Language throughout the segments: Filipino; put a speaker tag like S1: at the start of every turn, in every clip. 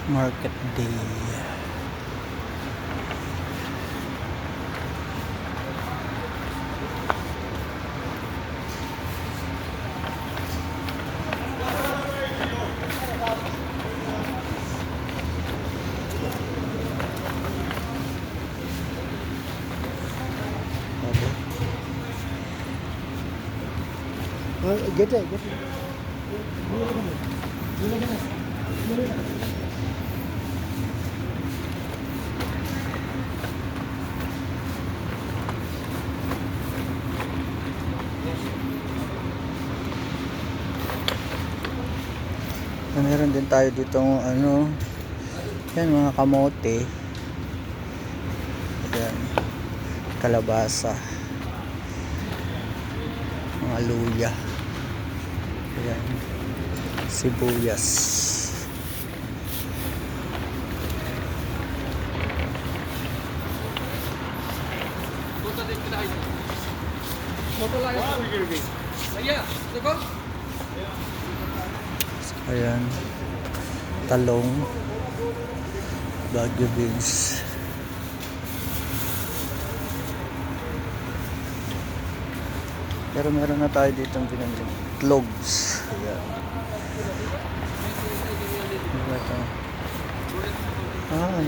S1: Market day. Get it. Meron din tayo dito ano, yan mga kamote, yan, kalabasa, mga luya, yan, sibuyas. Ayan, talong, Baguio beans. Pero meron na tayo dito ang pinansin, cloves. Ayan.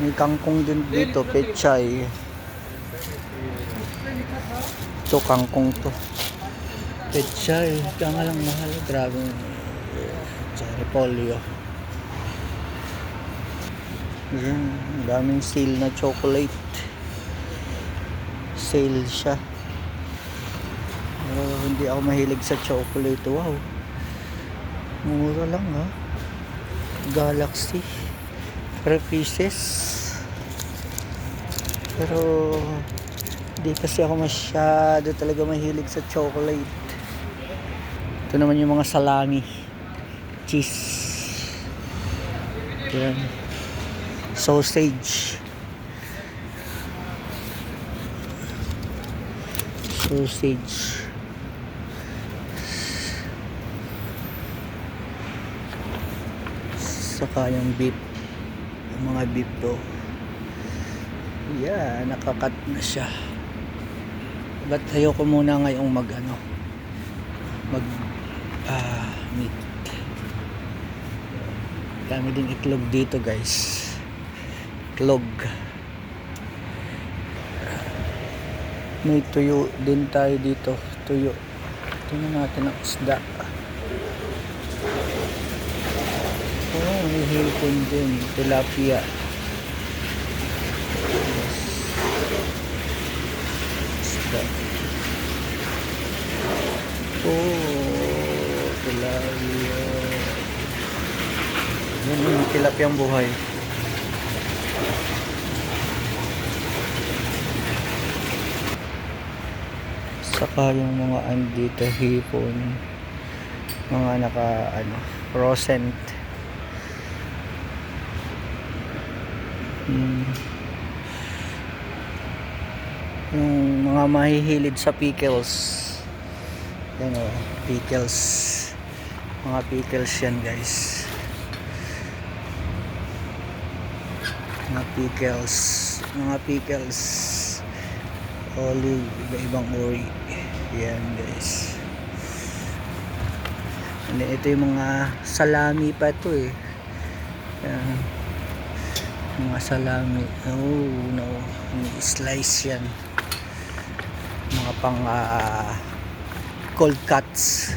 S1: May kangkong din dito, pechay. Ito kangkong to, pechay, kaya nga lang mahal, grabe. Repolyo. Yan, daming sale na chocolate. Sale siya. Pero hindi ako mahilig sa chocolate. Wow, mura lang ha. Galaxy 3 pieces. Pero hindi kasi ako masyado talaga mahilig sa chocolate. Ito naman yung mga salami, cheese, yan, sausage, saka yung beef, yung mga beef to, yeah, nakakat na siya. But ayoko muna ngayong mag meat. Dami din itlog dito guys, itlog. May tuyo din tayo dito, tuyo. Tingnan natin ang isda. May hipon din, tilapia. Isda. Tilapia. Yan yung tilapiyang buhay. Saka yung mga andito, hipon, mga frozen. Yung mga mahihilig sa pickles, yan o, pickles, mga pickles yan guys, mga pickles, olive, iba-ibang uri, yan guys. And ito yung mga salami pa to eh, yan, mga salami. Oh no, slice yan, mga pang cold cuts.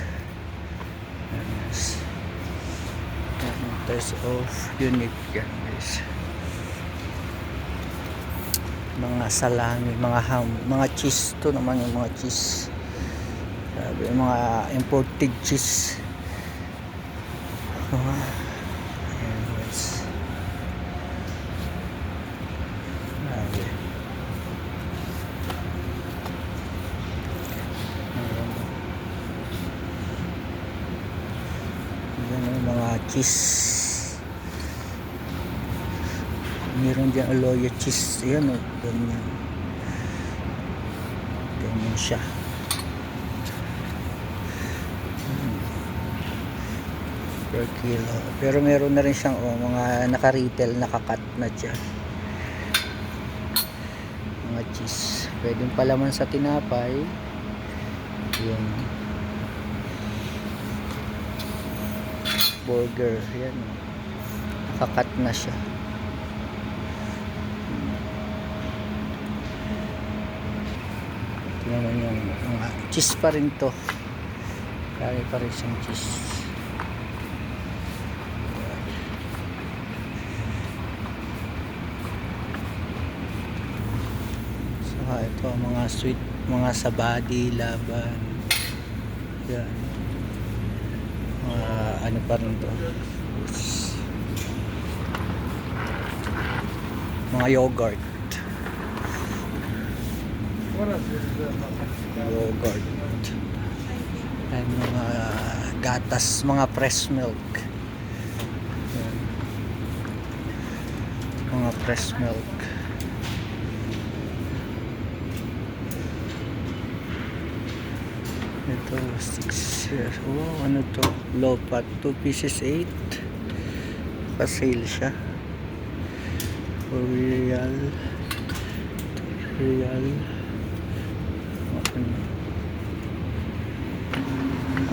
S1: Taste of unique yan guys. Mga salami, mga ham, mga cheese to naman, yung mga cheese. Sabi, yung mga imported cheese. Ayan guys. Sabi. Ayan yung mga cheese. Meron dyan aloe cheese. Ayan o, ganyan. Ganyan siya. per kilo. Pero meron na rin siyang mga naka-retail, naka-cut na dyan. Mga cheese. Pwedeng palaman sa tinapay. Yung burger. Yan. Naka-cut na siya. Ito naman yung mga cheese pa rin to. Kaya pa rin siyang cheese. Ito mga sweet, mga sabadi, laban. Yan. Ano pa rin to? Mga yogurt. Yogurt. And mga gatas, mga fresh milk. Yan. Mga fresh milk. Ito 6 years. Oh, ano to? Low fat, 2 pieces 8. Pa-sale siya. Real. Real.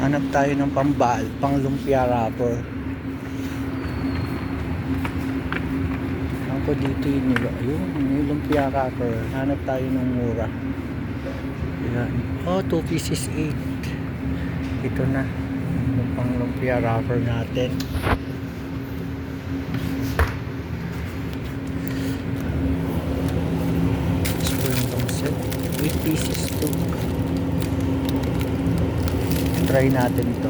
S1: Hanap tayo ng pang lumpia wrapper. Ako dito yun nila. Ayun, may lumpia wrapper. Hanap tayo ng mura. Yan. Oh, 2 pieces 8. Ito na. Yung pang lumpia wrapper natin. Spring set. 8 pieces 2. Try natin ito.